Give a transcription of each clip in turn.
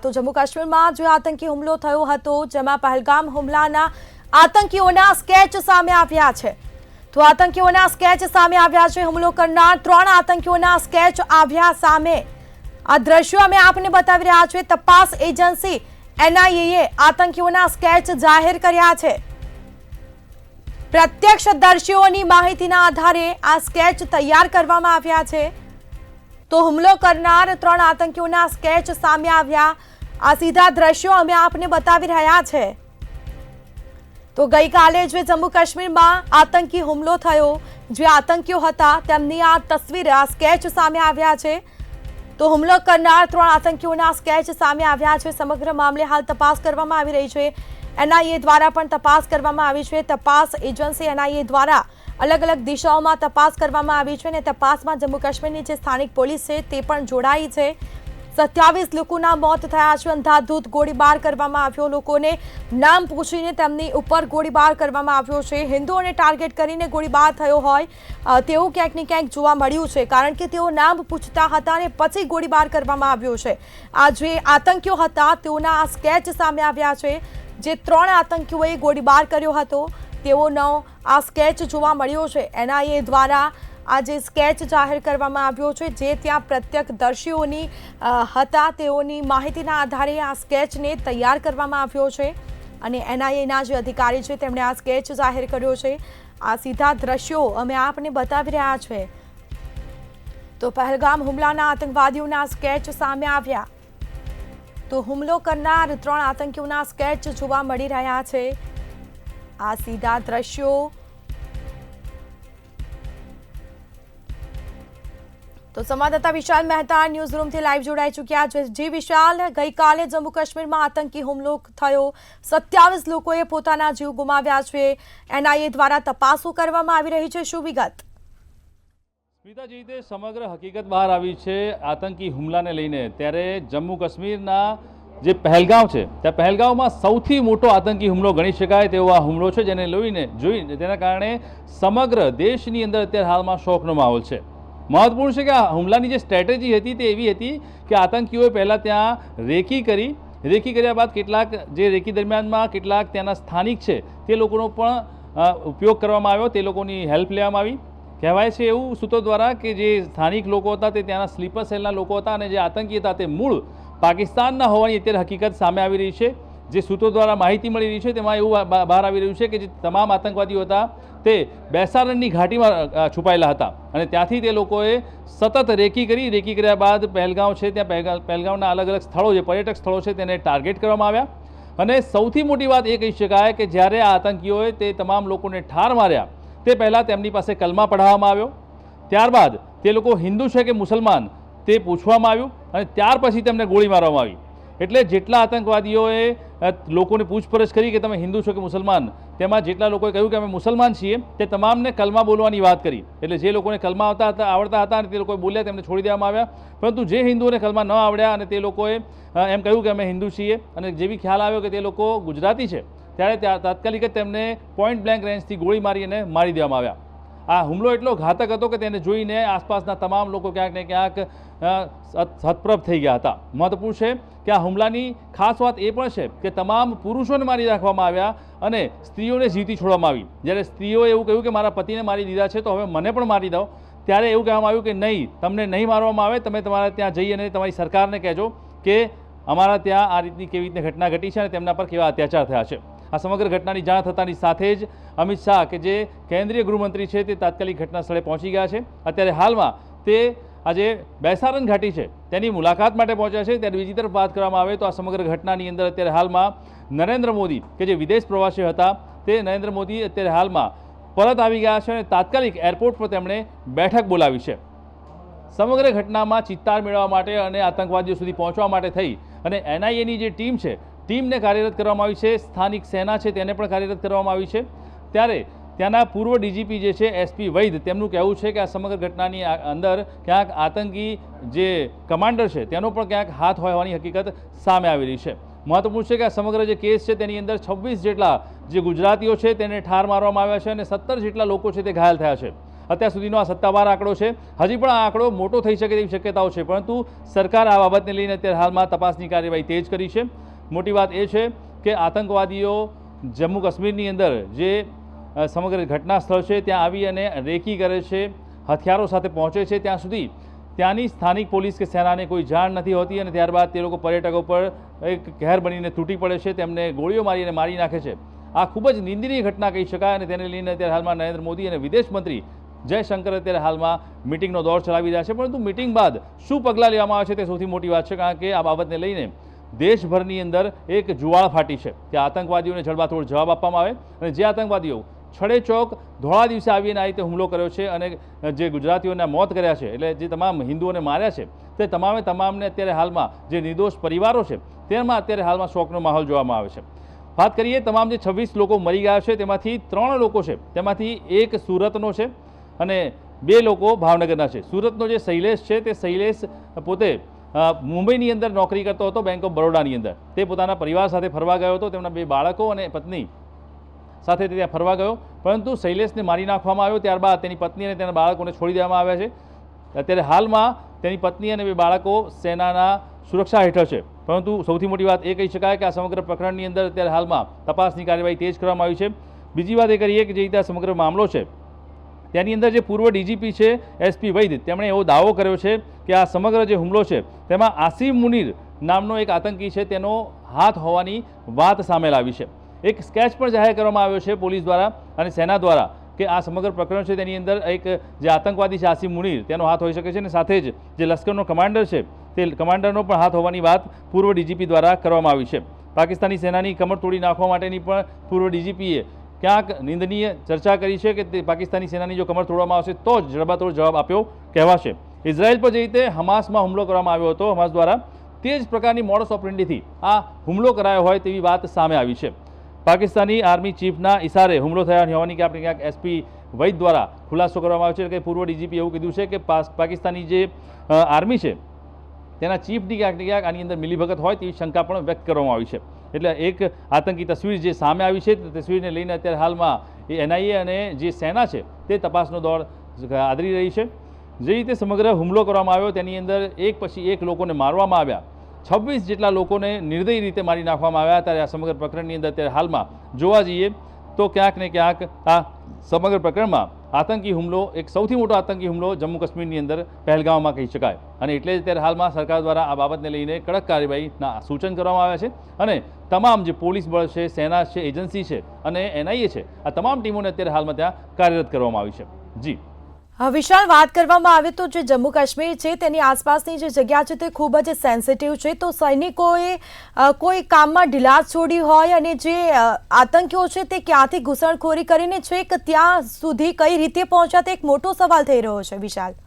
તો જમ્મુ કાશ્મીરમાં જે આતંકી હુમલો થયો હતો જેમાં પહેલગામ હુમલાના આતંકીઓના સ્કેચ સામે આવ્યા છે। તો આતંકીઓના સ્કેચ સામે આવ્યા છે। હુમલો કરનાર 3 આતંકીઓના સ્કેચ આવ્યા સામે। આ દ્રશ્યો અમે આપને બતાવી રહ્યા છીએ। તપાસ એજન્સી NIA આતંકીઓના સ્કેચ જાહેર કર્યા છે। પ્રત્યક્ષદર્શીઓની માહિતીના આધારે આ સ્કેચ તૈયાર કરવામાં આવ્યા છે। तो હુમલો કરનાર 3 આતંકીઓના સ્કેચ સામે આવ્યા। આ સીધા દ્રશ્યો અમે આપને બતાવી રહ્યા છે। તો ગઈકાલે જે જમ્મુ કાશ્મીરમાં આતંકી હુમલો થયો, જે આતંકીઓ હતા તેમની આ તસવીર, આ સ્કેચ સામે આવ્યા છે। તો હુમલો કરનાર 3 આતંકીઓના સ્કેચ સામે આવ્યા છે। સમગ્ર મામલે હાલ તપાસ કરવામાં આવી રહી છે। NIA દ્વારા પણ તપાસ કરવામાં આવી છે। તપાસ એજન્સી NIA દ્વારા अलग अलग दिशाओं में तपास करवामां आवी छे। तपास में जम्मू काश्मीर की स्थानिक पुलिस है ते पण जोड़ाई है। 27 लोकोना मौत थया छे। अंधाधूत गोळीबार करवामां आव्यो। लोकोने नाम पूछीने तेमनी उपर गोळीबार करवामां आव्यो छे। हिंदुओने टार्गेट करीने गोळीबार थयो होय तेवुं क्यांक ने क्यांक जोवा मळ्युं छे, कारण के तेओ नाम पूछता हता अने पछी गोळीबार करवामां आव्यो छे। आ जे आतंकीओ हता तेओना आ स्केच सामे आव्या छे। जे 3 आतंकीओए गोळीबार कर्यो हतो तेओनो आ स्केच जोवा मळ्यो छे। NIA द्वारा आज स्केच जाहिर करवामां आव्यो छे। जे त्यां प्रत्यक्षदर्शीओनी हता तेओनी माहितीना आधारे आ स्केचने तैयार करवामां आव्यो छे अने NIA ना जे अधिकारी छे तेमणे आ स्केच जाहिर कर्यो छे। आ सीधा दृश्यो अमे आपने बतावी रह्या छे। तो पहलगाम हुमलाना आतंकवादीओना स्केच सामे आव्या। तो हुमलो करनार 3 आतंकीओना स्केच जोवा मळी रह्या छे। आ सीधा दृश्यो तो संवाददाता विशाल मेहता न्यूज रूम थी लाइव जोड़ाई चुक्या छे। जी विशाल, गई काले जम्मू काश्मीर में आतंकी हुमलो थयो, 27 लोकोए पोताना जीव गुमाव्या छे। NIA द्वारा तपासो करवामां आवी रही छे। शुं विगत? स्मिताजी, ते समग्र हकीकत बहार आवी छे आतंकी हुमलाने लईने। त्यारे जम्मू काश्मीरना जे पहलगाम है त्या पहलगाम में सौथी मोटो आतंकी हुमलो गणी शकाय तेवो आ हुमलो है, जेने जोईने तेना कारणे समग्र देशनी अंदर अत्यारे हालमां शोकनो माहोल है। महत्वपूर्ण है कि आ हुमलानी जे स्ट्रेटेजी हती ते एवी हती कि आतंकीओए पहला त्यां रेकी कर्या बाद केटलाक जे रेकी दरमियान केटलाक त्याना स्थानिक है ते लोकोनो पण उपयोग करवामां आव्यो, ते लोकोनी हेल्प लेवामां आवी। कहेवाय छे एवुं सूत्रो द्वारा कि जे स्थानिक लोको हता ते त्याना स्लीपर सेलना लोको हता अने जे आतंकी हता ते मूळ पाकिस्तानना होवानी अत्यारे हकीकत सामे आवी रही है। जे सूत्रों द्वारा माहिती मळी रही है तेमां एवुं बहार आवी रह्युं छे कि जे तमाम आतंकवादीओ हता ते बेसारणनी घाटीमां छुपायेला हता अने त्यांथी ते लोकोए सतत रेकी कर्या बाद पहलगाम है त्यां पहलगामना अलग अलग स्थळो जे पर्यटक स्थळो छे तेने टार्गेट करवामां आव्या। अने सौथी मोटी वात ए कही शकाय कि ज्यारे आ आतंकीओए ते तमाम लोकोने ठार मार्या ते पहेला तेमनी पासे कलमा पढ़ाववामां आव्यो। त्यारबाद ते लोको हिंदू छे कि मुसलमान ते पूछवामां आव्युं अने त्यार पछी तेमने गोळी मारवामां आवी। एटले जेटला आतंकवादीओए लोकोने पूछपरछ करी कि तमे हिंदू छो कि मुसलमान, तेमां जेटला लोकोए कह्युं कि अमे मुसलमान छीए ते तमामने कलमा बोलवानी वात करी। एटले जे लोकोने कलमा आवडता हता अने ते लोकोए बोल्या तेमने छोड़ी देवामां आव्या, परंतु जे हिंदुओने कलमा न आवड्या अने ते लोकोए एम कह्युं कि अमे हिंदू छीए अने जेवी ख्याल आव्यो कि ते लोको गुजराती छे त्यारे तात्कालिक ज तेमने पॉइंट ब्लेंक रेंजथी गोळी मारी अने मारी देवामां आव्या। आ हुमलो एटलो घातक हतो कि तेने जोईने आसपासना तमाम लोको क्यांक ने क्यांक हतप्रभ थई गया हता। महत्वपूर्ण है कि आ हुमलानी खास बात ए पण छे कि तमाम पुरुषोने मारी नाखवामां आव्या अने स्त्रीओने जीवती छोडवामां आवी। ज्यारे स्त्रीओए एवुं कह्युं कि मारा पतिने मारी दीधा छे तो हवे मने पण मारी दो, त्यारे एवुं कहेवामां आव्युं कि नहीं, तमने नहीं मारवामां आवे, तमे तमारा त्यां जई अने तमारी सरकारने कहेजो कि अमारा त्यां आ रीतनी केवी रीते घटना घटी छे अने तेमना पर केवा अत्याचार थया छे। आ समग्र घटनानी जाण थतानी साथे ज अमित शाह के जे केंद्रीय गृहमंत्री है ते तात्कालिक घटना स्थळे पहोंची गया है। अत्यारे हालमां ते આજે બેસારણ ઘાટી છે તેની મુલાકાત માટે પહોંચ્યા છે। ત્યારે બીજી તરફ વાત કરવામાં આવે તો આ સમગ્ર ઘટનાની અંદર અત્યારે હાલમાં નરેન્દ્ર મોદી કે જે વિદેશ પ્રવાસી હતા તે નરેન્દ્ર મોદી અત્યારે હાલમાં પરત આવી ગયા છે અને તાત્કાલિક એરપોર્ટ પર તેમણે બેઠક બોલાવી છે। સમગ્ર ઘટનામાં ચિત્તાર મેળવવા માટે અને આતંકવાદીઓ સુધી પહોંચવા માટે થઈ અને NIAની જે ટીમ છે ટીમને કાર્યરત કરવામાં આવી છે। સ્થાનિક સેના છે તેને પણ કાર્યરત કરવામાં આવી છે। ત્યારે त्याना पूर्व DGP जे छे SP वैद तेमनुं कहेवुं छे कि आ समग्र घटनानी अंदर क्यांक आतंकी जे कमांडर छे तेनो पण क्यांक हाथ होवानी हकीकत सामे आवी रही छे। महत्वपूर्ण है कि आ समग्र जे केस है तेनी अंदर 26 जेटला जे गुजरातीओ छे तेने ठार मारवामां आव्या छे अने 17 जेटला लोको छे ते घायल थया छे। અત્યાર સુધીનો આ સત્તાવાર આંકડો છે. હજી પણ આ આંકડો મોટો થઈ શકે તેવી શક્યતાઓ છે, પરંતુ સરકાર આ બાબતને લઈને અત્યારે હાલમાં તપાસની કાર્યવાહી તેજ કરી છે. મોટી વાત એ છે કે આતંકવાદીઓ જમ્મુ કાશ્મીરની અંદર જે સમગ્ર ઘટના સ્થળ છે ત્યાં આવી અને રેકી કરે છે, હથિયારો સાથે પહોંચે છે, ત્યાં સુધી ત્યાંની સ્થાનિક પોલીસ કે સેનાને કોઈ જાણ નથી હોતી અને ત્યારબાદ તે લોકો પર્યટકો પર એક કહેર બનીને તૂટી પડે છે, તેમને ગોળીઓ મારીને મારી નાખે છે. આ ખૂબ જ નિંદનીય ઘટના કહી શકાય અને તેને લઈને અત્યારે હાલમાં નરેન્દ્ર મોદી અને વિદેશ મંત્રી જયશંકર અત્યારે હાલમાં મિટિંગનો દોર ચલાવી રહ્યા છે. પરંતુ મિટિંગ બાદ શું પગલાં લેવામાં આવે છે તે સૌથી મોટી વાત છે, કારણ કે આ બાબતને લઈને દેશભરની અંદર એક જુવાળ ફાટી છે કે આતંકવાદીઓને જડબાતોડ જવાબ આપવામાં આવે અને જે આતંકવાદીઓ છડેચોક ધોળા દિવસે આવીને આ રીતે હુમલો કર્યો છે અને જે ગુજરાતીઓના મોત કર્યા છે, એટલે જે તમામ હિન્દુઓને માર્યા છે, તે તમામને અત્યારે હાલમાં જે નિર્દોષ પરિવારો છે તેમાં અત્યારે હાલમાં શોકનો માહોલ જોવામાં આવે છે. વાત કરીએ તમામ જે 26 લોકો મરી ગયા છે તેમાંથી 3 લોકો છે, તેમાંથી એક સુરતનો છે અને 2 લોકો ભાવનગરના છે. સુરતનો જે શૈલેષ છે તે શૈલેષ પોતે મુંબઈની અંદર નોકરી કરતો હતો, બેંક ઓફ બરોડાની અંદર. તે પોતાના પરિવાર સાથે ફરવા ગયો હતો, તેમના 2 બાળકો અને પત્ની સાથે ત્યાં ફરવા ગયો, પરંતુ શૈલેષને મારી નાખવામાં આવ્યો. ત્યારબાદ તેની પત્ની અને તેના બાળકોને છોડી દેવામાં આવ્યા છે. અત્યારે હાલમાં તેની પત્ની અને 2 બાળકો સેનાના સુરક્ષા હેઠળ છે. પરંતુ સૌથી મોટી વાત એ કહી શકાય કે આ સમગ્ર પ્રકરણની અંદર અત્યારે હાલમાં તપાસની કાર્યવાહી તેજ કરવામાં આવી છે. બીજી વાત એ કરીએ કે જે રીતે આ સમગ્ર મામલો છે તેની અંદર જે પૂર્વ ડીજીપી છે SP વૈદ, તેમણે એવો દાવો કર્યો છે કે આ સમગ્ર જે હુમલો છે તેમાં આસિમ મુનીર નામનો એક આતંકી છે તેનો હાથ હોવાની વાત સામે આવી છે. એક સ્કેચ પણ જાહેર કરવામાં આવ્યો છે પોલીસ દ્વારા અને સેના દ્વારા કે આ સમગ્ર પ્રકરણ છે તેની અંદર એક જે આતંકવાદી છે આસિમ મુનીર તેનો હાથ હોઈ શકે છે અને સાથે જ જે લશ્કરનો કમાન્ડર છે તે કમાન્ડરનો પણ હાથ હોવાની વાત પૂર્વ ડીજીપી દ્વારા કરવામાં આવી છે. પાકિસ્તાની સેનાની કમર તોડી નાખવા માટેની પણ પૂર્વ ડીજીપીએ ક્યાંક નિંદનીય ચર્ચા કરી છે કે તે પાકિસ્તાની સેનાની જો કમર તોડવામાં આવશે તો જ જડબાતોડ જવાબ આપ્યો કહેવાશે. ઇઝરાયલ પર જે રીતે હમાસમાં હુમલો કરવામાં આવ્યો હતો હમાસ દ્વારા, તે જ પ્રકારની મોડસ ઓપરેન્ડીથી આ હુમલો કરાયો હોય તેવી વાત સામે આવી છે. પાકિસ્તાની આર્મી ચીફના ઇશારે હુમલો થયા હોવાની કે આપણે ક્યાંક SP વૈદ દ્વારા ખુલાસો કરવામાં આવ્યો છે કે પૂર્વ ડીજીપી એવું કીધું છે કે પાકિસ્તાની જે આર્મી છે તેના ચીફની ક્યાંક ને ક્યાંક આની અંદર મિલીભગત હોય તેવી શંકા પણ વ્યક્ત કરવામાં આવી છે. એટલે એક આતંકી તસવીર જે સામે આવી છે તે તસવીરને લઈને અત્યારે હાલમાં એ NIA અને જે સેના છે તે તપાસનો દોર આદરી રહી છે. જે રીતે સમગ્ર હુમલો કરવામાં આવ્યો તેની અંદર એક પછી એક લોકોને મારવામાં આવ્યા, 26 જેટલા લોકોને નિર્દયી રીતે મારી નાખવામાં આવ્યા. ત્યારે આ સમગ્ર પ્રકરણની અંદર અત્યારે હાલમાં જોવા જઈએ તો ક્યાંક ને ક્યાંક આ સમગ્ર પ્રકરણમાં આતંકી હુમલો, એક સૌથી મોટો આતંકી હુમલો જમ્મુ કાશ્મીરની અંદર પહેલગામમાં કહી શકાય. અને એટલે જ અત્યારે હાલમાં સરકાર દ્વારા આ બાબતને લઈને કડક કાર્યવાહીના સૂચન કરવામાં આવ્યા છે અને તમામ જે પોલીસ બળ છે, સેના છે, એજન્સી છે અને NIA છે, આ તમામ ટીમોને અત્યારે હાલમાં ત્યાં કાર્યરત કરવામાં આવી છે. જી વિશાલ, વાત કરવામાં આવે તો જે જમ્મુ કાશ્મીર છે તેની આસપાસની જે જગ્યા છે તે ખૂબ જ સેન્સિટિવ છે, તો સૈનિકોએ કોઈ કામમાં ઢીલાસ છોડી હોય અને જે આતંકીઓ છે તે ક્યાંથી ઘૂસણખોરી કરીને છેક ત્યાં સુધી કઈ રીતે પહોંચ્યા તે એક મોટો સવાલ થઈ રહ્યો છે. વિશાલ,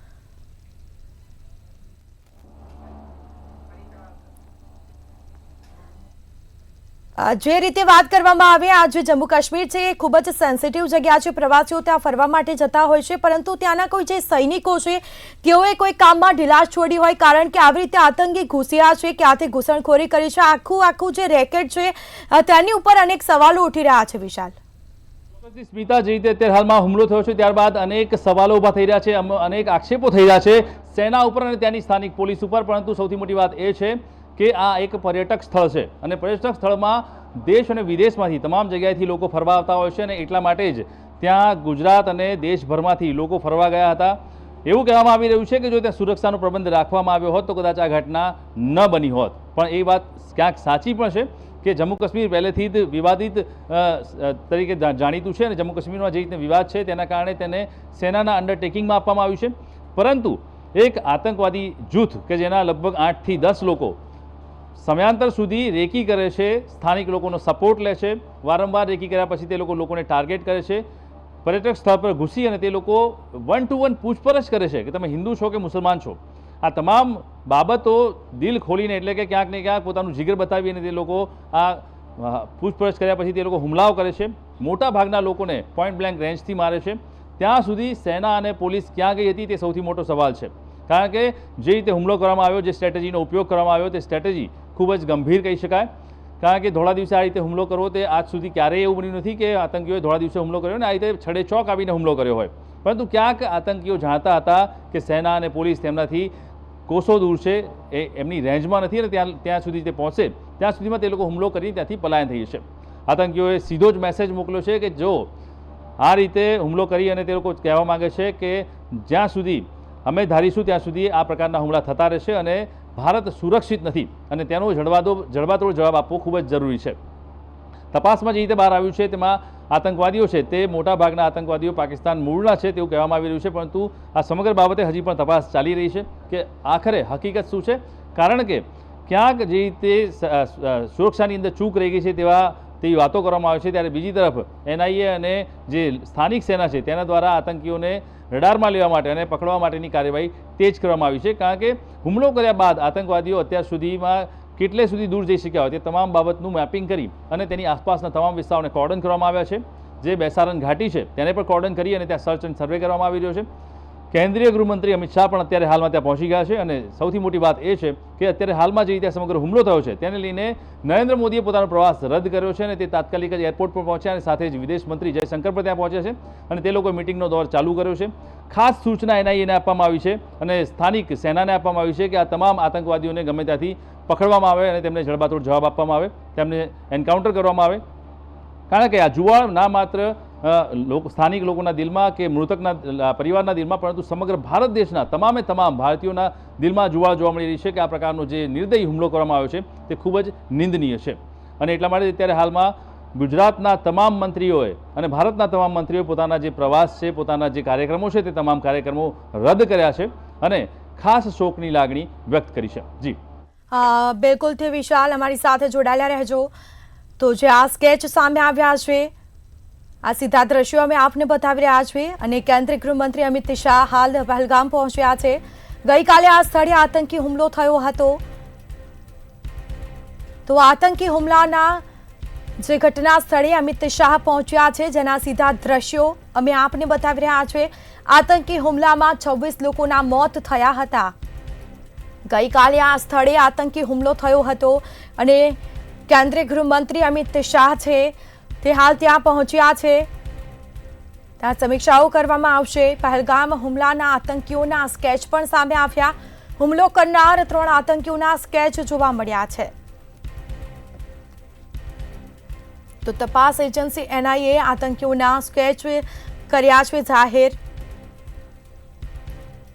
જે રીતે વાત કરવામાં આવે આ જે જમ્મુ કાશ્મીર છે એ ખૂબ જ સેન્સિટિવ જગ્યા છે, પ્રવાસીઓ ત્યાં ફરવા માટે જતા હોય છે, પરંતુ ત્યાંના કોઈ જે સૈનિકો છે તેઓએ કોઈ કામમાં ઢીલાસ છોડી હોય, કારણ કે આવી રીતે આતંકી ઘૂસ્યા છે, ક્યાંથી ઘૂસણખોરી કરી છે, આખું જે રેકેટ છે તેની ઉપર અનેક સવાલો ઉઠી રહ્યા છે. વિશાલ, સ્મિતા, જે રીતે અત્યારે હાલમાં હુમલો થયો છે ત્યારબાદ અનેક સવાલો ઊભા થઈ રહ્યા છે, અનેક આક્ષેપો થઈ રહ્યા છે સેના ઉપર અને ત્યાંની સ્થાનિક પોલીસ ઉપર. પરંતુ સૌથી મોટી વાત એ છે કે આ એક પર્યટક સ્થળ છે અને પર્યટક સ્થળમાં દેશ અને વિદેશમાંથી તમામ જગ્યાએથી લોકો ફરવા આવતા હોય છે અને એટલા માટે જ ત્યાં ગુજરાત અને દેશભરમાંથી લોકો ફરવા ગયા હતા. એવું કહેવામાં આવી રહ્યું છે કે જો ત્યાં સુરક્ષાનો પ્રબંધ રાખવામાં આવ્યો હોત તો કદાચ આ ઘટના ન બની હોત. પણ એ વાત ક્યાંક સાચી પણ છે કે જમ્મુ કાશ્મીર પહેલેથી જ વિવાદિત તરીકે જાણીતું છે અને જમ્મુ કાશ્મીરમાં જે રીતે વિવાદ છે તેના કારણે તેને સેનાના અંડરટેકિંગમાં આપવામાં આવ્યું છે. પરંતુ એક આતંકવાદી જૂથ કે જેના લગભગ 8 થી 10 લોકો સમયાંતર સુધી રેકી કરે છે, સ્થાનિક લોકોનો સપોર્ટ લે છે, વારંવાર રેકી કર્યા પછી તે લોકોને ટાર્ગેટ કરે છે, પર્યટક સ્થળ પર ઘૂસી અને તે લોકો 1 to 1 પૂછપરછ કરે છે કે તમે હિન્દુ છો કે મુસલમાન છો. આ તમામ બાબતો દિલ ખોલીને, એટલે કે ક્યાંક ને ક્યાંક પોતાનું જીગર બતાવીને તે લોકો આ પૂછપરછ કર્યા પછી તે લોકો હુમલાઓ કરે છે. મોટા ભાગના લોકોને પોઈન્ટ બ્લેન્ક રેન્જથી મારે છે. ત્યાં સુધી સેના અને પોલીસ ક્યાં ગઈ હતી તે સૌથી મોટો સવાલ છે, કારણ કે જે રીતે હુમલો કરવામાં આવ્યો, જે સ્ટ્રેટેજીનો ઉપયોગ કરવામાં આવ્યો તે સ્ટ્રેટેજી ખૂબ જ ગંભીર કહી શકાય. કારણ કે ધોળા દિવસે આ રીતે હુમલો કરવો તે આજ સુધી ક્યારેય એવું બન્યું નથી કે આતંકીઓએ ધોળા દિવસે હુમલો કર્યો ને આ રીતે છડેચોક આવીને હુમલો કર્યો હોય. પરંતુ ક્યાંક આતંકીઓ જાણતા હતા કે સેના અને પોલીસ તેમનાથી કોસો દૂર છે, એ એમની રેન્જમાં નથી અને ત્યાં સુધી તે પહોંચે ત્યાં સુધીમાં તે લોકો હુમલો કરી ત્યાંથી પલાયન થઈ જશે. આતંકીઓએ સીધો જ મેસેજ મોકલ્યો છે કે જો આ રીતે હુમલો કરી અને તે લોકો કહેવા માગે છે કે જ્યાં સુધી અમે ધારીશું ત્યાં સુધી આ પ્રકારના હુમલા થતા રહેશે અને ભારત સુરક્ષિત નથી અને તેનો જડબાતોડ જવાબ આપવો ખૂબ જ જરૂરી છે. તપાસમાં જે રીતે બહાર આવ્યું છે તેમાં આતંકવાદીઓ છે તે મોટાભાગના આતંકવાદીઓ પાકિસ્તાન મૂળના છે તેવું કહેવામાં આવી રહ્યું છે, પરંતુ આ સમગ્ર બાબતે હજી પણ તપાસ ચાલી રહી છે કે આખરે હકીકત શું છે. કારણ કે ક્યાંક જે રીતે સુરક્ષાની અંદર ચૂક રહી ગઈ છે તેવી વાતો કરવામાં આવે છે, ત્યારે બીજી તરફ NIA અને જે સ્થાનિક સેના છે તેના દ્વારા આતંકીઓને રડારમાં લેવા માટે અને પકડવા માટેની કાર્યવાહી તેજ કરવામાં આવી છે. કારણ કે હુમલો કર્યા બાદ આતંકવાદીઓ અત્યાર સુધીમાં કેટલે સુધી દૂર જઈ શક્યા હોય તે તમામ બાબતનું મેપિંગ કરી અને તેની આસપાસના તમામ વિસ્તારોને કોર્ડન કરવામાં આવ્યા છે. જે બેસારન ઘાટી છે તેને પણ કોર્ડન કરી અને ત્યાં સર્ચ એન્ડ સર્વે કરવામાં આવી રહ્યો છે. કેન્દ્રીય ગૃહમંત્રી અમિત શાહ પણ અત્યારે હાલમાં ત્યાં પહોંચી ગયા છે અને સૌથી મોટી વાત એ છે કે અત્યારે હાલમાં જે રીતે સમગ્ર હુમલો થયો છે તેને લઈને નરેન્દ્ર મોદીએ પોતાનો પ્રવાસ રદ કર્યો છે અને તે તાત્કાલિક જ એરપોર્ટ પર પહોંચ્યા અને સાથે જ વિદેશ મંત્રી જયશંકર પણ ત્યાં પહોંચ્યા છે અને તે લોકોએ મિટિંગનો દોર ચાલુ કર્યો છે. ખાસ સૂચના NIAને આપવામાં આવી છે અને સ્થાનિક સેનાને આપવામાં આવી છે કે આ તમામ આતંકવાદીઓને ગમે ત્યાંથી પકડવામાં આવે અને તેમને જડબાતોડ જવાબ આપવામાં આવે, તેમને એન્કાઉન્ટર કરવામાં આવે. કારણ કે આ જુવાળ ના માત્ર સ્થાનિક લોકોના દિલમાં કે મૃતકના પરિવારના દિલમાં, પરંતુ સમગ્ર ભારત દેશના તમામે તમામ ભારતીયોના દિલમાં જુવાળ જોવા મળી રહી છે કે આ પ્રકારનો જે નિર્દયી હુમલો કરવામાં આવ્યો છે તે ખૂબ જ નિંદનીય છે. અને એટલા માટે અત્યારે હાલમાં ગુજરાતના તમામ મંત્રીઓએ અને ભારતના તમામ મંત્રીઓએ પોતાના જે પ્રવાસ છે, પોતાના જે કાર્યક્રમો છે તે તમામ કાર્યક્રમો રદ કર્યા છે અને ખાસ શોકની લાગણી વ્યક્ત કરી છે. જી બિલકુલ થી વિશાલ અમારી સાથે જોડાયેલા રહેજો. તો જે આ સ્કેચ સામે આવ્યા છે, આ સીધા દ્રશ્યો અમે આપને બતાવી રહ્યા છીએ અને કેન્દ્રીય ગૃહમંત્રી અમિત શાહ હાલ પહેલગામ પહોંચ્યા છે. ગઈકાલે આ સ્થળે આતંકી હુમલો થયો હતો. તો આતંકી હુમલાના જે ઘટના સ્થળે અમિત શાહ પહોંચ્યા છે જેના સીધા દ્રશ્યો અમે આપને બતાવી રહ્યા છીએ. આતંકી હુમલામાં 26 લોકોના મોત થયા હતા. ગઈકાલે આ સ્થળે આતંકી હુમલો થયો હતો અને કેન્દ્રીય ગૃહમંત્રી અમિત શાહ છે તે હાલ ત્યાં પહોંચ્યા છે. ત્યાં સમીક્ષાઓ કરવામાં આવશે. પહેલગામ હુમલાના આતંકીઓના સ્કેચ પણ સામે આવ્યા. હુમલો કરનાર 3 આતંકીઓના સ્કેચ જોવા મળ્યા છે. તો તપાસ એજન્સી NIA આતંકીઓના સ્કેચ કર્યા છે જાહેર.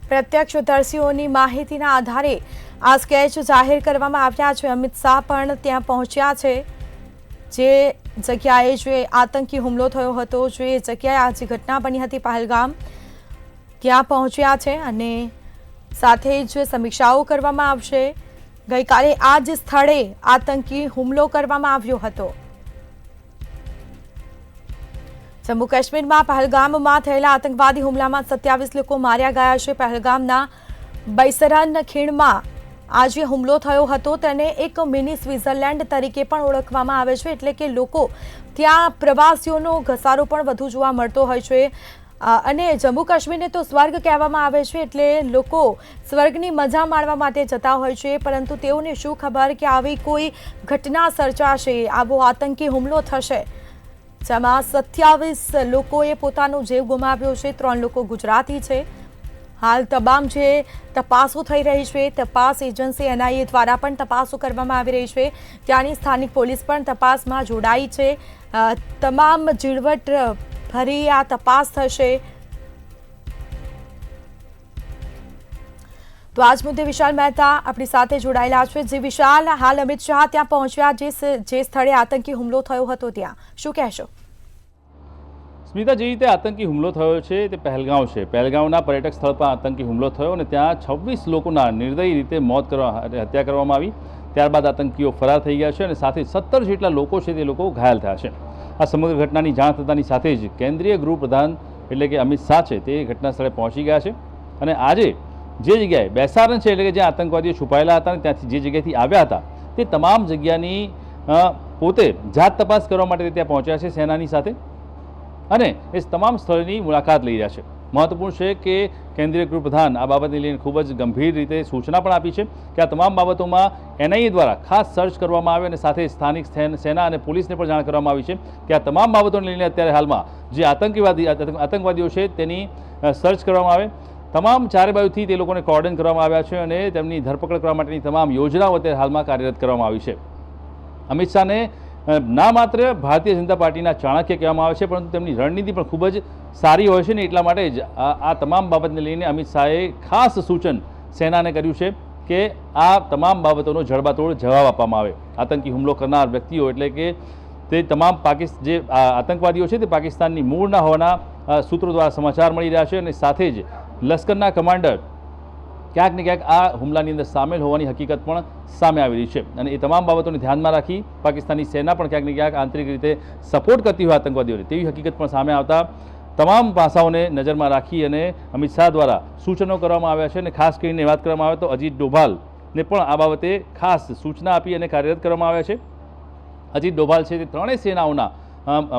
પ્રત્યક્ષદર્શીઓની માહિતીના આધારે આ સ્કેચ જાહેર કરવામાં આવ્યા છે. અમિત શાહ પણ ત્યાં પહોંચ્યા છે. જે જગ્યાએ જે આતંકી હુમલો થયો હતો, જે જગ્યાએ આ જે ઘટના બની હતી પહેલગામ, ત્યાં પહોંચ્યા છે અને સાથે જ સમીક્ષાઓ કરવામાં આવશે. ગઈકાલે આ જ સ્થળે આતંકી હુમલો કરવામાં આવ્યો હતો. જમ્મુ કાશ્મીરમાં પહેલગામમાં થયેલા આતંકવાદી હુમલામાં 27 લોકો માર્યા ગયા છે. પહેલગામના બૈસરન ખીણમાં આજે હુમલો થયો હતો. તેને એક મિની સ્વિટ્ઝરલેન્ડ તરીકે પણ ઓળખવામાં આવે છે, એટલે કે લોકો ત્યાં પ્રવાસીઓનો ઘસારો પણ વધુ જોવા મળતો હોય છે અને જમ્મુ કાશ્મીરને તો સ્વર્ગ કહેવામાં આવે છે, એટલે લોકો સ્વર્ગની મજા માણવા માટે જતા હોય છે. પરંતુ તેઓને શું ખબર કે આવી કોઈ ઘટના સર્જાશે, આવો આતંકી હુમલો થશે જેમાં 27 લોકોએ પોતાનો જીવ ગુમાવ્યો છે. 3 લોકો ગુજરાતી છે. હાલ તમામ જે તપાસો થઈ રહી છે, તપાસ એજન્સી NIA દ્વારા પણ તપાસો કરવામાં આવી રહી છે. ત્યાંની સ્થાનિક પોલીસ પણ તપાસમાં જોડાઈ છે. તમામ ઝીણવટ ભરી આ તપાસ થશે. તો આજ મુદ્દે વિશાલ મહેતા આપણી સાથે જોડાયેલા છે. જે વિશાલ, હાલ અમિત શાહ ત્યાં પહોંચ્યા જે સ્થળે આતંકી હુમલો થયો હતો, ત્યાં શું કહેશો? સ્મિતા, જે રીતે આતંકી હુમલો થયો છે તે પહેલગાંવ છે. પહેલગાંવના પર્યટક સ્થળ પર આતંકી હુમલો થયો અને ત્યાં 26 લોકોના નિર્દયી રીતે હત્યા કરવામાં આવી. ત્યારબાદ આતંકીઓ ફરાર થઈ ગયા છે અને સાથે 17 જેટલા લોકો છે તે લોકો ઘાયલ થયા છે. આ સમગ્ર ઘટનાની જાણ થતાની સાથે જ કેન્દ્રીય ગૃહપ્રધાન એટલે કે અમિત શાહ છે તે ઘટના સ્થળે પહોંચી ગયા છે અને આજે જે જગ્યાએ બેસારણ છે એટલે કે જ્યાં આતંકવાદીઓ છુપાયેલા હતા અને ત્યાંથી જે જગ્યાએથી આવ્યા હતા તે તમામ જગ્યાની પોતે જાત તપાસ કરવા માટે ત્યાં પહોંચ્યા છે સેનાની સાથે અને એ તમામ સ્થળની મુલાકાત લઈ રહ્યા છે. મહત્વપૂર્ણ છે કે કેન્દ્રીય ગૃહપ્રધાન આ બાબતને લઈને ખૂબ જ ગંભીર રીતે સૂચના પણ આપી છે કે આ તમામ બાબતોમાં NIA દ્વારા ખાસ સર્ચ કરવામાં આવે અને સાથે સ્થાનિક સેના અને પોલીસને પણ જાણ કરવામાં આવી છે કે આ તમામ બાબતોને લઈને અત્યારે હાલમાં જે આતંકવાદીઓ છે તેની સર્ચ કરવામાં આવે. તમામ ચારે બાજુથી તે લોકોને કોર્ડન કરવામાં આવ્યા છે અને તેમની ધરપકડ કરવા માટેની તમામ યોજનાઓ અત્યારે હાલમાં કાર્યરત કરવામાં આવી છે. અમિત શાહને ના માત્ર ભારતીય જનતા પાર્ટીના ચાણક્ય કહેવામાં આવે છે, પરંતુ તેમની રણનીતિ પણ ખૂબ જ સારી હોય છે ને એટલા માટે જ આ તમામ બાબતને લઈને અમિત શાહે ખાસ સૂચન સેનાને કર્યું છે કે આ તમામ બાબતોનો જડબાતોડ જવાબ આપવામાં આવે. આતંકી હુમલો કરનાર વ્યક્તિઓ એટલે કે તે તમામ જે આતંકવાદીઓ છે તે પાકિસ્તાનની મૂળના હોવાના સૂત્રો દ્વારા સમાચાર મળી રહ્યા છે અને સાથે જ લશ્કરના કમાન્ડર ક્યાંક ને ક્યાંક આ હુમલાની અંદર સામેલ હોવાની હકીકત પણ સામે આવી રહી છે અને એ તમામ બાબતોને ધ્યાનમાં રાખી પાકિસ્તાની સેના પણ ક્યાંક ને ક્યાંક આંતરિક રીતે સપોર્ટ કરતી હોય આતંકવાદીઓને તેવી હકીકત પણ સામે આવતા તમામ પાસાઓને નજરમાં રાખી અને અમિત શાહ દ્વારા સૂચનો કરવામાં આવ્યા છે અને ખાસ કરીને વાત કરવામાં આવે તો અજીત ડોભાલને પણ આ બાબતે ખાસ સૂચના આપી અને કાર્યરત કરવામાં આવ્યા છે. અજીત ડોભાલ છે તે ત્રણેય સેનાઓના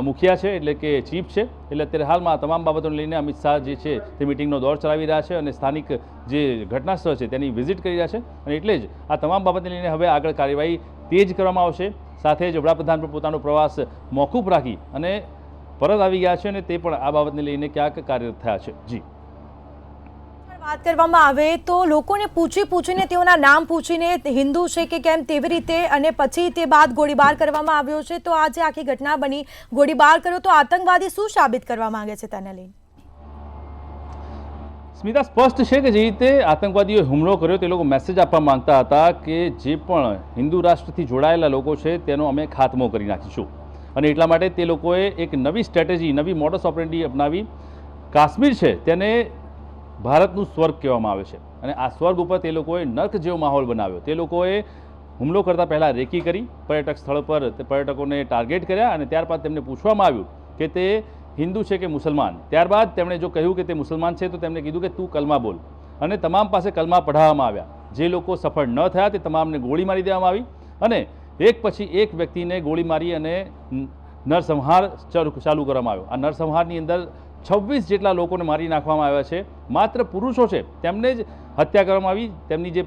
મુખિયા છે એટલે કે ચીફ છે. એટલે અત્યારે હાલમાં તમામ બાબતોને લઈને અમિત શાહ જે છે તે મિટિંગનો દોર ચલાવી રહ્યા છે અને સ્થાનિક જે ઘટનાસ્થળ છે તેની વિઝિટ કરી રહ્યા છે અને એટલે જ આ તમામ બાબતને લઈને હવે આગળ કાર્યવાહી તેજ કરવામાં આવશે. સાથે જ વડાપ્રધાન પણ પોતાનો પ્રવાસ મોકૂફ રાખી અને પરત આવી ગયા છે અને તે પણ આ બાબતને લઈને ક્યાંક કાર્યરત થયા છે. જી વાત કરવામાં આવે તો લોકોને પૂછીને તેઓના નામ પૂછીને હિન્દુ છે કે કેમ તેવી રીતે અને પછી તે બાદ ગોળીબાર કરવામાં આવ્યો છે. તો આ જે આખી ઘટના બની, ગોળીબાર કર્યો તો આતંકવાદી શું સાબિત કરવા માંગે છે તેને લઈને? સ્મિતા, સ્પષ્ટ છે કે જે રીતે આતંકવાદીઓએ હુમલો કર્યો તે લોકો મેસેજ આપવા માંગતા હતા કે જે પણ હિન્દુ રાષ્ટ્રથી જોડાયેલા લોકો છે તેનો અમે ખાત્મો કરી નાખીશું અને એટલા માટે તે લોકોએ એક નવી સ્ટ્રેટેજી, નવી મોડસ ઓપરેન્ડી અપનાવી. કાશ્મીર છે તેને ભારતનું સ્વર્ગ કહેવામાં આવે છે અને આ સ્વર્ગ ઉપર તે લોકોએ નર્ક જેવો માહોલ બનાવ્યો. તે લોકોએ હુમલો કરતાં પહેલાં રેકી કરી, પર્યટક સ્થળ પર તે પર્યટકોને ટાર્ગેટ કર્યા અને ત્યારબાદ તેમને પૂછવામાં આવ્યું કે તે હિન્દુ છે કે મુસલમાન. ત્યારબાદ તેમણે જો કહ્યું કે તે મુસલમાન છે તો તેમણે કીધું કે તું કલમા બોલ અને તમામ પાસે કલમા પઢાવવામાં આવ્યા. જે લોકો સફળ ન થયા તે તમામને ગોળી મારી દેવામાં આવી અને એક પછી એક વ્યક્તિને ગોળી મારી અને નરસંહાર ચાલુ કરવામાં આવ્યો. આ નરસંહારની અંદર 26 જેટલા લોકોને મારી નાખવામાં આવ્યા છે. માત્ર પુરુષો છે તેમને જ હત્યા કરવામાં આવી. તેમની જે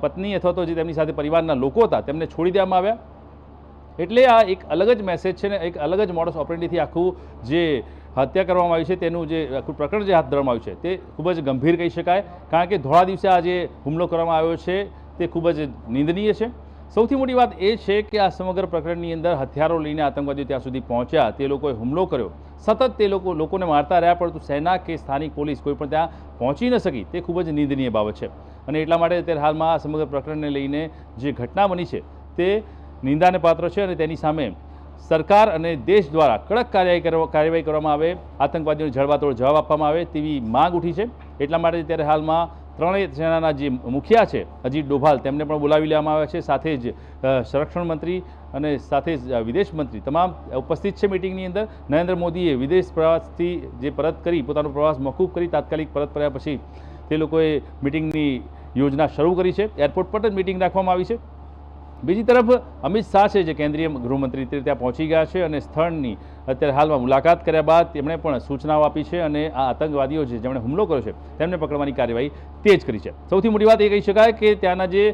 પત્ની અથવા તો જે તેમની સાથે પરિવારના લોકો હતા તેમને છોડી દેવામાં આવ્યા. એટલે આ એક અલગ જ મેસેજ છે ને એક અલગ જ મોડસ ઓપરેન્ડીથી આખું જે હત્યા કરવામાં આવી છે તેનું જે આખું પ્રકરણ જે હાથ ધરવામાં આવ્યું છે તે ખૂબ જ ગંભીર કહી શકાય. કારણ કે ધોળા દિવસે આ જે હુમલો કરવામાં આવ્યો છે તે ખૂબ જ નિંદનીય છે. સૌથી મોટી વાત એ છે કે આ સમગ્ર પ્રકરણની અંદર હથિયારો લઈને આતંકવાદીઓ ત્યાં સુધી પહોંચ્યા, તે લોકોએ હુમલો કર્યો, સતત તે લોકોને મારતા રહ્યા, પરંતુ સેના કે સ્થાનિક પોલીસ કોઈ પણ ત્યાં પહોંચી ન શકી તે ખૂબ જ નિંદનીય બાબત છે અને એટલા માટે અત્યારે હાલમાં આ સમગ્ર પ્રકરણને લઈને જે ઘટના બની છે તે નિંદાને પાત્ર છે અને તેની સામે સરકાર અને દેશ દ્વારા કડક કાર્યવાહી કરવામાં આવે, આતંકવાદીઓને જડબાતોડ જવાબ આપવામાં આવે તેવી માંગ ઉઠી છે. એટલા માટે અત્યારે હાલમાં ત્રણેય સેનાના જે મુખિયા છે અજીત ડોભાલ તેમને પણ બોલાવી લેવામાં આવ્યા છે. સાથે જ સંરક્ષણ મંત્રી અને સાથે જ વિદેશ મંત્રી તમામ ઉપસ્થિત છે મિટિંગની અંદર. નરેન્દ્ર મોદીએ વિદેશ પ્રવાસથી જે પરત કરી પોતાનો પ્રવાસ મોકૂફ કરી તાત્કાલિક પરત ફર્યા પછી તે લોકોએ મિટિંગની યોજના શરૂ કરી છે. એરપોર્ટ પર જ મિટિંગ રાખવામાં આવી છે. બીજી તરફ અમિત શાહ છે જે કેન્દ્રીય ગૃહમંત્રી ત્યાં પહોંચી ગયા છે અને સ્થળની અત્યારે હાલમાં મુલાકાત કર્યા બાદ તેમણે પણ સૂચનાઓ આપી છે અને આ આતંકવાદીઓ છે જેમણે હુમલો કર્યો છે તેમને પકડવાની કાર્યવાહી તેજ કરી છે. સૌથી મોટી વાત એ કહી શકાય કે ત્યાંના જે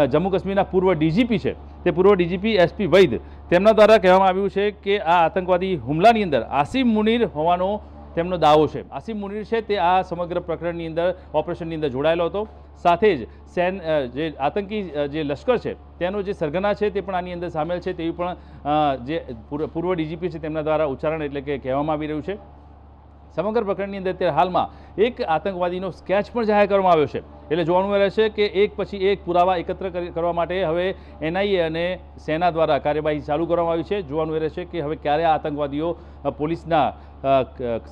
જમ્મુ કાશ્મીરના પૂર્વ ડીજીપી છે તે પૂર્વ ડીજીપી SP વૈદ તેમના દ્વારા કહેવામાં આવ્યું છે કે આ આતંકવાદી હુમલાની અંદર આસિમ મુનીર હોવાનો તેમનો દાવો છે. આસિમ મુનીર છે તે આ સમગ્ર પ્રકરણની અંદર ઓપરેશનની અંદર જોડાયેલો હતો. સાથે જ જે આતંકી જે લશ્કર છે તેનો જે સરગના છે તે પણ આની અંદર સામેલ છે તેવી પણ જે પૂર્વ ડીજીપી છે તેમના દ્વારા ઉચ્ચારણ એટલે કે કહેવામાં આવી રહ્યું છે. સમગ્ર પ્રકરણની અંદર અત્યારે હાલમાં એક આતંકવાદીનો સ્કેચ પણ જાહેર કરવામાં આવ્યો છે. એટલે જોવાનું રહે છે કે એક પછી એક પુરાવા એકત્ર કરવા માટે હવે NIA અને સેના દ્વારા કાર્યવાહી ચાલુ કરવામાં આવી છે. જોવાનું રહે છે કે હવે ક્યારે આ આતંકવાદીઓ પોલીસના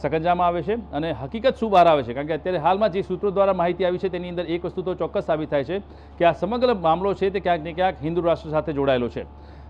સકંજામાં આવે છે અને હકીકત શું બહાર આવે છે. કારણ કે અત્યારે હાલમાં જે સૂત્રો દ્વારા માહિતી આવી છે તેની અંદર એક વસ્તુ તો ચોક્કસ સાબિત થાય છે કે આ સમગ્ર મામલો છે તે ક્યાંક ને ક્યાંક હિન્દુ રાષ્ટ્ર સાથે જોડાયેલો છે.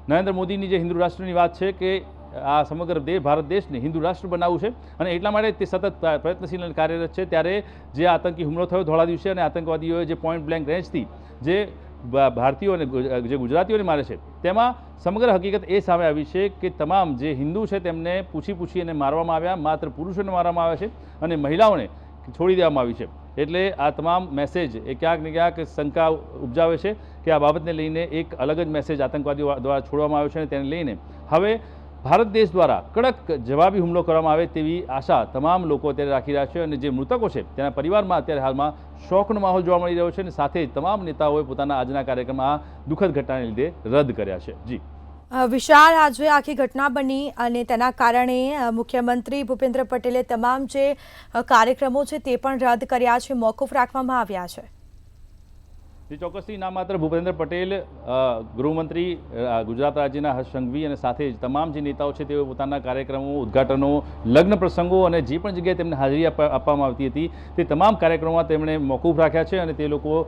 નરેન્દ્ર મોદીની જે હિન્દુ રાષ્ટ્રની વાત છે કે આ સમગ્ર ભારત દેશને હિન્દુ રાષ્ટ્ર બનાવવું છે અને એટલા માટે તે સતત પ્રયત્નશીલ અને કાર્યરત છે. ત્યારે જે આતંકી હુમલો થયો ધોળા દિવસે અને આતંકવાદીઓએ જે પોઈન્ટ બ્લેન્ક રેન્જથી જે ભારતીયો અને જે ગુજરાતીઓને મારે છે તેમાં સમગ્ર હકીકત એ સામે આવી છે કે તમામ જે હિન્દુ છે તેમને પૂછી અને મારવામાં આવ્યા. માત્ર પુરુષોને મારવામાં આવ્યા છે અને મહિલાઓને છોડી દેવામાં આવી છે. એટલે આ તમામ મેસેજ એ ક્યાંક ને ક્યાંક શંકા ઉપજાવે છે કે આ બાબતને લઈને એક અલગ જ મેસેજ આતંકવાદીઓ દ્વારા છોડવામાં આવ્યો છે અને તેને લઈને હવે ભારત દેશ દ્વારા કડક જવાબી હુમલો કરવામાં આવે તેવી આશા તમામ લોકો અત્યારે રાખી રહ્યા છે અને જે મૃતકો છે તેના પરિવારમાં અત્યારે હાલમાં શોકનો માહોલ જોવા મળી રહ્યો છે અને સાથે જ તમામ નેતાઓએ પોતાના આજના કાર્યક્રમમાં આ દુઃખદ ઘટનાને લીધે રદ કર્યા છે. જી વિશાળ, આજે આખી ઘટના બની અને તેના કારણે મુખ્યમંત્રી ભૂપેન્દ્ર પટેલે તમામ જે કાર્યક્રમો છે તે પણ રદ કર્યા છે, મોકૂફ રાખવામાં આવ્યા છે. ચોક્કસથી ના માત્ર ભૂપેન્દ્ર પટેલ, ગૃહમંત્રી ગુજરાત રાજ્યના હર્ષ સંઘવી અને સાથે જ તમામ જે નેતાઓ છે તેઓ પોતાના કાર્યક્રમો, ઉદ્ઘાટનો, લગ્ન પ્રસંગો અને જે પણ જગ્યાએ તેમને હાજરી આપવામાં આવતી હતી તે તમામ કાર્યક્રમોમાં તેમણે મોકૂફ રાખ્યા છે અને તે લોકો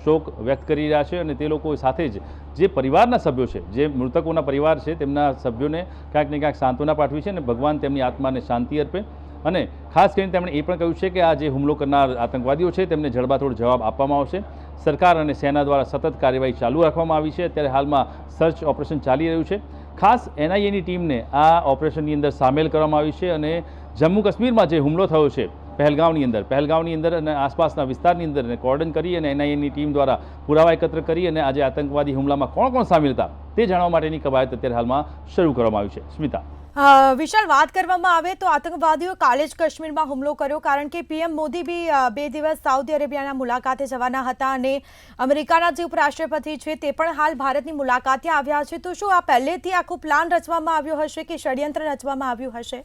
શોક વ્યક્ત કરી રહ્યા છે અને તે લોકો સાથે જ જે પરિવારના સભ્યો છે, જે મૃતકોના પરિવાર છે, તેમના સભ્યોને ક્યાંક ને ક્યાંક સાંત્વના પાઠવી છે અને ભગવાન તેમની આત્માને શાંતિ અર્પે. અને ખાસ કરીને તેમણે એ પણ કહ્યું છે કે આ જે હુમલો કરનાર આતંકવાદીઓ છે તેમને જડબાતોડ જવાબ આપવામાં આવશે. સરકાર અને સેના દ્વારા સતત કાર્યવાહી ચાલુ રાખવામાં આવી છે. અત્યારે હાલમાં સર્ચ ઓપરેશન ચાલી રહ્યું છે. ખાસ NIAની ટીમને આ ઓપરેશનની અંદર સામેલ કરવામાં આવી છે અને જમ્મુ કાશ્મીરમાં જે હુમલો થયો છે પહેલગાંવની અંદર અને આસપાસના વિસ્તારની અંદર કોર્ડન કરી અને NIAની ટીમ દ્વારા પુરાવા એકત્ર કરી અને આજે આતંકવાદી હુમલામાં કોણ કોણ સામેલ હતા તે જાણવા માટેની કવાયત અત્યારે હાલમાં શરૂ કરવામાં આવી છે. સ્મિતા. વિશાલ, વાત કરવામાં આવે તો આતંકવાદીઓ કાલે જ કાશ્મીરમાં હુમલો કર્યો, કારણ કે PM મોદી બી 2 દિવસ સાઉદી અરેબિયાના મુલાકાતે જવાના હતા અને અમેરિકાના જે ઉપરાષ્ટ્રપતિ છે તે પણ હાલ ભારતની મુલાકાતે આવ્યા છે. તો શું આ પહેલેથી આખું પ્લાન રચવામાં આવ્યો હશે કે ષડયંત્ર રચવામાં આવ્યું હશે?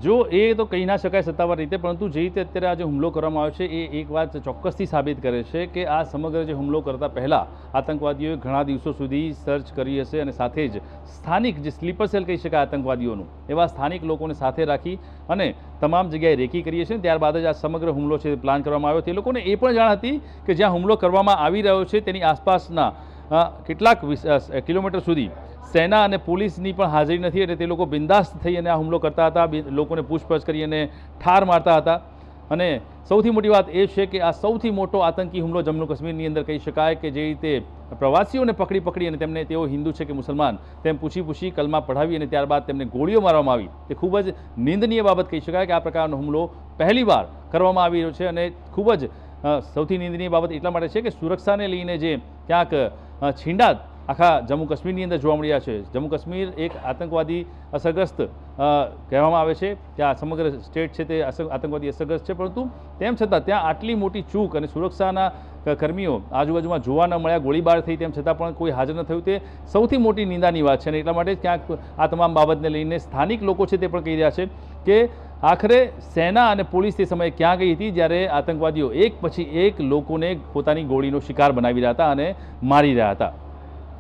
જો એ તો કહી ના શકાય સત્તાવાર રીતે, પરંતુ જે રીતે અત્યારે આ જે હુમલો કરવામાં આવ્યો છે એ એક વાત ચોક્કસથી સાબિત કરે છે કે આ સમગ્ર જે હુમલો કરતા પહેલાં આતંકવાદીઓએ ઘણા દિવસો સુધી સર્ચ કરી હશે અને સાથે જ સ્થાનિક જે સ્લીપર સેલ કહી શકાય આતંકવાદીઓનું, એવા સ્થાનિક લોકોને સાથે રાખી અને તમામ જગ્યાએ રેકી કરી છે. ત્યારબાદ જ આ સમગ્ર હુમલો છે પ્લાન કરવામાં આવ્યો. તે લોકોને એ પણ જાણ હતી કે જ્યાં હુમલો કરવામાં આવી રહ્યો છે તેની આસપાસના કેટલાક કિલોમીટર સુધી સેના અને પોલીસની પણ હાજરી નથી અને તે લોકો બિંદાસ્ત થઈ અને આ હુમલો કરતા હતા, લોકોને પૂછપરછ કરી અને ઠાર મારતા હતા. અને સૌથી મોટી વાત એ છે કે આ સૌથી મોટો આતંકી હુમલો જમ્મુ કાશ્મીરની અંદર કહી શકાય કે જે રીતે પ્રવાસીઓને પકડી અને તેમને તેઓ હિન્દુ છે કે મુસલમાન તેમ પૂછી કલમા પઢાવી અને ત્યારબાદ તેમને ગોળીઓ મારવામાં આવી. તે ખૂબ જ નિંદનીય બાબત કહી શકાય કે આ પ્રકારનો હુમલો પહેલીવાર કરવામાં આવી રહ્યો છે અને ખૂબ જ સૌથી નિંદનીય બાબત એટલા માટે છે કે સુરક્ષાને લઈને જે ક્યાંક છીંડા આખા જમ્મુ કાશ્મીરની અંદર જોવા મળી રહ્યા છે. જમ્મુ કાશ્મીર એક આતંકવાદી અસરગ્રસ્ત કહેવામાં આવે છે કે આ સમગ્ર સ્ટેટ છે તે આતંકવાદી અસરગ્રસ્ત છે, પરંતુ તેમ છતાં ત્યાં આટલી મોટી ચૂક અને સુરક્ષાના કર્મીઓ આજુબાજુમાં જોવા ન મળ્યા, ગોળીબાર થઈ તેમ છતાં પણ કોઈ હાજર ન થયું, તે સૌથી મોટી નિંદાની વાત છે. અને એટલા માટે ક્યાંક આ તમામ બાબતને લઈને સ્થાનિક લોકો છે તે પણ કહી રહ્યા છે કે આખરે સેના અને પોલીસ તે સમયે ક્યાં ગઈ હતી જ્યારે આતંકવાદીઓ એક પછી એક લોકોને પોતાની ગોળીનો શિકાર બનાવી રહ્યા હતા અને મારી રહ્યા હતા.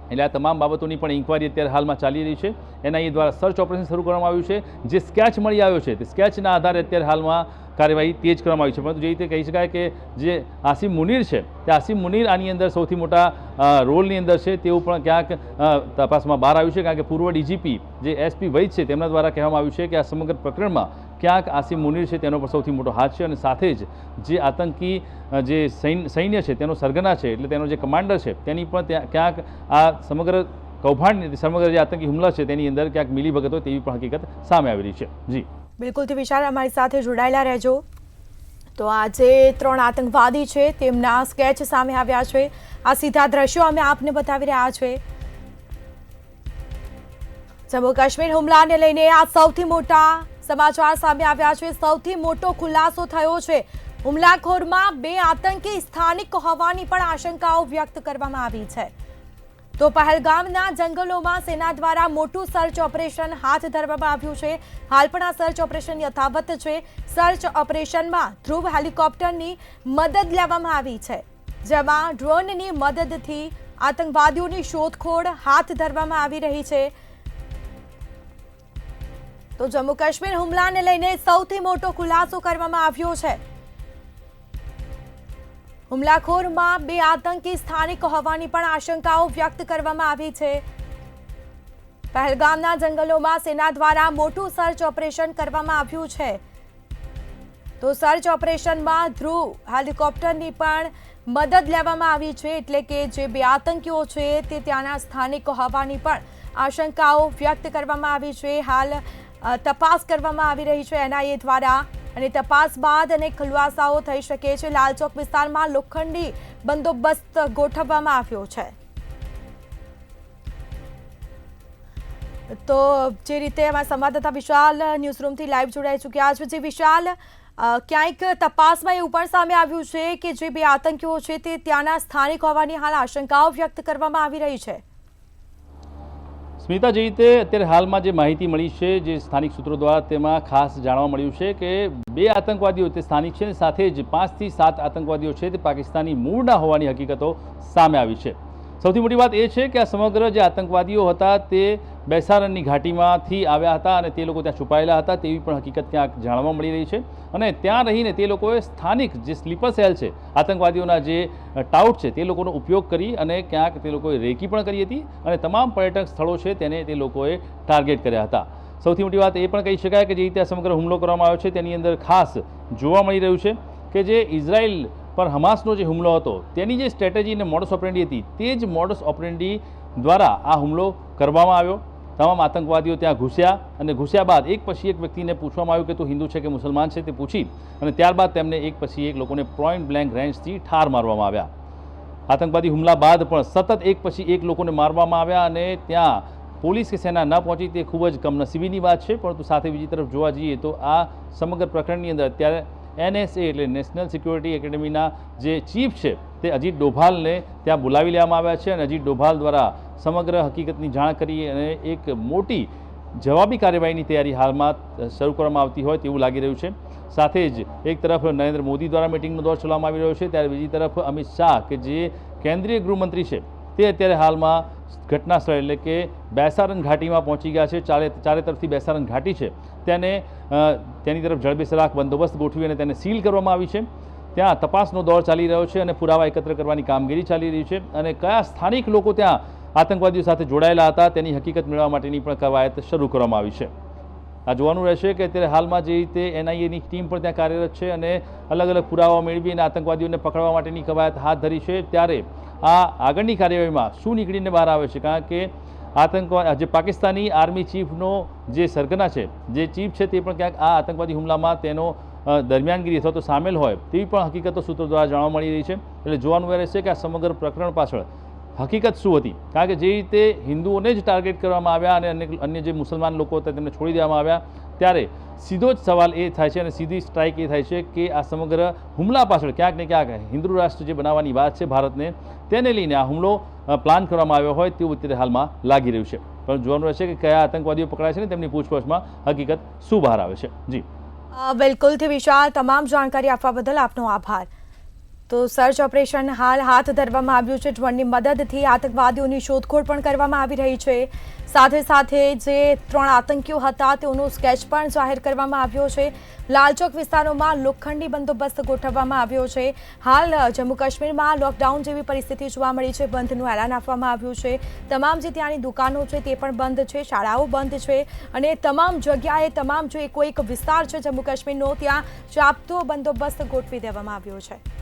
એટલે આ તમામ બાબતોની પણ ઇન્કવાયરી અત્યારે હાલમાં ચાલી રહી છે. NIA દ્વારા સર્ચ ઓપરેશન શરૂ કરવામાં આવ્યું છે. જે સ્કેચ મળી આવ્યો છે તે સ્કેચના આધારે અત્યારે હાલમાં કાર્યવાહી તેજ કરવામાં આવી છે. પરંતુ જે રીતે કહી શકાય કે જે આસિમ મુનીર છે તે આસિમ મુનીર આની અંદર સૌથી મોટા રોલની અંદર છે તેવું પણ ક્યાંક તપાસમાં બહાર આવ્યું છે, કારણ કે પૂર્વ DGP જે SP વૈદ છે તેમના દ્વારા કહેવામાં આવ્યું છે કે આ સમગ્ર પ્રકરણમાં ક્યાંક આસિમ મુનીર છે તેનો પણ સૌથી મોટો હાથ છે અને સાથે જ જે આતંકી જે સૈન્ય છે તેનો સરગના છે, એટલે તેનો જે કમાન્ડર છે તેની પણ ક્યાંક આ સમગ્ર કૌભાંડ, સમગ્ર જે આતંકી હુમલા છે તેની અંદર ક્યાંક મિલીભગત હોય તેવી પણ હકીકત સામે આવી રહી છે. જી બિલકુલથી વિશાલ, અમારી સાથે જોડાયેલા રહેજો. તો આજે 3 આતંકવાદી છે તેમના સ્કેચ સામે આવ્યા છે. આ સીધા દ્રશ્યો અમે આપને બતાવી રહ્યા છે. જમ્મુ કાશ્મીર હુમલાને લઈને આ સૌથી મોટા સમાચાર સામે આવ્યા છે. સૌથી મોટો ખુલાસો થયો છે. હુમલાખોરમાં 2 આતંકી સ્થાનિક હોવાની પણ આશંકાઓ વ્યક્ત કરવામાં આવી છે. તો પહેલગામના જંગલોમાં સેના દ્વારા મોટું સર્ચ ઓપરેશન હાથ ધરવામાં આવ્યું છે. હાલ પણ આ સર્ચ ઓપરેશન યથાવત છે. સર્ચ ઓપરેશનમાં ધ્રુવ હેલિકોપ્ટરની મદદ લેવામાં આવી છે, જેમાં ડ્રોનની મદદથી આતંકવાદીઓની શોધખોળ હાથ ધરવામાં આવી રહી છે. તો જમ્મુ કાશ્મીર હુમલાને લઈને સૌથી મોટો ખુલાસો કરવામાં આવ્યો છે. હુમલાખોરમાં 2 આતંકી સ્થાનિક હોવાની પણ આશંકાઓ વ્યક્ત કરવામાં આવી છે. પહેલગામના જંગલોમાં સેના દ્વારા મોટું સર્ચ ઓપરેશન કરવામાં આવ્યું છે. તો સર્ચ ઓપરેશનમાં ધ્રુવ હેલિકોપ્ટરની પણ મદદ લેવામાં આવી છે, એટલે કે જે 2 આતંકીઓ છે તે ત્યાંના સ્થાનિક હોવાની પણ આશંકાઓ વ્યક્ત કરવામાં આવી છે. હાલ તપાસ કરવામાં આવી રહી છે NIA દ્વારા. અને તપાસ બાદ અનેક ખુલાસાઓ થઈ શકે છે. લાલચોક વિસ્તારમાં લોખંડી બંદોબસ્ત ગોઠવવામાં આવ્યો છે. તો જે રીતે અમારા સંવાદદાતા વિશાલ ન્યૂઝરૂમથી લાઈવ જોડાઈ ચૂક્યા છે. જે વિશાલ, ક્યાંક તપાસમાં એવું પણ સામે આવ્યું છે કે જે બે આતંકીઓ છે તે ત્યાંના સ્થાનિક હોવાની હાલ આશંકાઓ વ્યક્ત કરવામાં આવી રહી છે. સ્મિતા, જે રીતે અત્યારે હાલમાં જે માહિતી મળી છે જે સ્થાનિક સૂત્રો દ્વારા, તેમાં ખાસ જાણવા મળ્યું છે કે બે આતંકવાદીઓ તે સ્થાનિક છે અને સાથે જ 5 થી 7 આતંકવાદીઓ છે તે પાકિસ્તાની મૂળના હોવાની હકીકતો સામે આવી છે. સૌથી મોટી વાત એ છે કે આ સમગ્ર જે આતંકવાદીઓ હતા તે બેસારનની ઘાટીમાંથી આવ્યા હતા અને તે લોકો ત્યાં છુપાયેલા હતા તેવી પણ હકીકત ત્યાં જાણવા મળી રહી છે. અને ત્યાં રહીને તે લોકોએ સ્થાનિક જે સ્લીપર સેલ છે, આતંકવાદીઓના જે ટાઉટ છે, તે લોકોનો ઉપયોગ કરી અને ક્યાંક તે લોકોએ રેકી પણ કરી હતી અને તમામ પર્યટક સ્થળો છે તેને તે લોકોએ ટાર્ગેટ કર્યા હતા. સૌથી મોટી વાત એ પણ કહી શકાય કે જે રીતે આ સમગ્ર હુમલો કરવામાં આવ્યો છે તેની અંદર ખાસ જોવા મળી રહ્યું છે કે જે ઇઝરાયલ પર હમાસનો જે હુમલો હતો તેની જે સ્ટ્રેટેજી અને મોડસ ઓપરેન્ડી હતી તે જ મોડસ ઓપરેન્ડી દ્વારા આ હુમલો કરવામાં આવ્યો. તમામ આતંકવાદીઓ ત્યાં ઘૂસ્યા અને ઘૂસ્યા બાદ એક પછી એક વ્યક્તિને પૂછવામાં આવ્યું કે તું હિન્દુ છે કે મુસલમાન છે તે પૂછી અને ત્યારબાદ તેમને એક પછી એક લોકોને પોઈન્ટ બ્લેન્ક રેન્જથી ઠાર મારવામાં આવ્યા. આતંકવાદી હુમલા બાદ પણ સતત એક પછી એક લોકોને મારવામાં આવ્યા અને ત્યાં પોલીસ કે સેના ન પહોંચી તે ખૂબ જ કમનસીબીની વાત છે. પરંતુ સાથે બીજી તરફ જોવા જઈએ તો આ સમગ્ર પ્રકરણની અંદર અત્યારે NSA એટલે નેશનલ સિક્યોરિટી એકેડમીના જે ચીફ છે તે અજીત ડોભાલને ત્યાં બોલાવી લેવામાં આવ્યા છે અને અજીત ડોભાલ દ્વારા સમગ્ર હકીકતની જાણ કરી અને એક મોટી જવાબી કાર્યવાહીની તૈયારી હાલમાં શરૂ કરવામાં આવતી હોય તેવું લાગી રહ્યું છે. સાથે જ એક તરફ નરેન્દ્ર મોદી દ્વારા મિટિંગનો દોર ચલાવવામાં આવી રહ્યો છે, ત્યારે બીજી તરફ અમિત શાહ કે જે કેન્દ્રીય ગૃહમંત્રી છે તે અત્યારે હાલમાં ઘટના સ્થળ એટલે કે બેસારન ઘાટીમાં પહોંચી ગયા છે. ચારે તરફથી બેસારન ઘાટી છે તેની તરફ જડબેસલાક બંદોબસ્ત ગોઠવી અને તેને સીલ કરવામાં આવી છે. ત્યાં તપાસનો દોર ચાલી રહ્યો છે અને પુરાવા એકત્ર કરવાની કામગીરી ચાલી રહી છે અને કયા સ્થાનિક લોકો ત્યાં આતંકવાદીઓ સાથે જોડાયેલા હતા તેની હકીકત મેળવવા માટેની પણ કવાયત શરૂ કરવામાં આવી છે. આ જોવાનું રહેશે કે અત્યારે હાલમાં જે રીતે NIAની ટીમ પણ ત્યાં કાર્યરત છે અને અલગ અલગ પુરાવા મેળવી અને આતંકવાદીઓને પકડવા માટેની કવાયત હાથ ધરી છે, ત્યારે આ આગળની કાર્યવાહીમાં શું નીકળીને બહાર આવે છે. કારણ કે જે પાકિસ્તાની આર્મી ચીફનો જે સરગના છે, જે ચીફ છે તે પણ ક્યાંક આ આતંકવાદી હુમલામાં તેનો દરમિયાનગીરી અથવા તો સામેલ હોય તેવી પણ હકીકતો સૂત્રો દ્વારા જાણવા મળી રહી છે. એટલે જોવાનું રહેશે કે આ સમગ્ર પ્રકરણ પાછળ હકીકત શું હતી. કારણ કે જે રીતે હિન્દુઓને જ ટાર્ગેટ કરવામાં આવ્યા અને અન્ય જે મુસલમાન લોકો હતા તેમને છોડી દેવામાં આવ્યા, ત્યારે સીધો જ સવાલ એ થાય છે અને સીધી સ્ટ્રાઇક એ થાય છે કે આ સમગ્ર હુમલા પાછળ ક્યાંક ને ક્યાંક હિન્દુ રાષ્ટ્ર જે બનાવવાની વાત છે ભારતને, તેને લઈને આ હુમલો પ્લાન કરવામાં આવ્યો હોય તેવું અત્યારે હાલમાં લાગી રહ્યું છે. પણ જોવાનું રહેશે કે કયા આતંકવાદીઓ પકડાય છે ને તેમની પૂછપરછમાં હકીકત શું બહાર આવે છે. જી બિલકુલથી વિશાલ, તમામ જાણકારી આપવા બદલ આપનો આભાર. તો સર્ચ ઓપરેશન હાલ હાથ ધરવામાં આવ્યું છે. ડ્રોનની મદદથી આતંકવાદીઓની શોધખોળ પણ કરવામાં આવી રહી છે. સાથે સાથે જે 3 આતંકીઓ હતા તેઓનો સ્કેચ પણ જાહેર કરવામાં આવ્યો છે. લાલચોક વિસ્તારોમાં લોખંડી બંદોબસ્ત ગોઠવવામાં આવ્યો છે. હાલ જમ્મુ કાશ્મીરમાં લોકડાઉન જેવી પરિસ્થિતિ જોવા મળી છે. બંધનું એલાન આપવામાં આવ્યું છે. તમામ જે ત્યાંની દુકાનો છે તે પણ બંધ છે, શાળાઓ બંધ છે અને તમામ જગ્યાએ તમામ જે કોઈ એક વિસ્તાર છે જમ્મુ કાશ્મીરનો ત્યાં ચાંપતો બંદોબસ્ત ગોઠવી દેવામાં આવ્યો છે.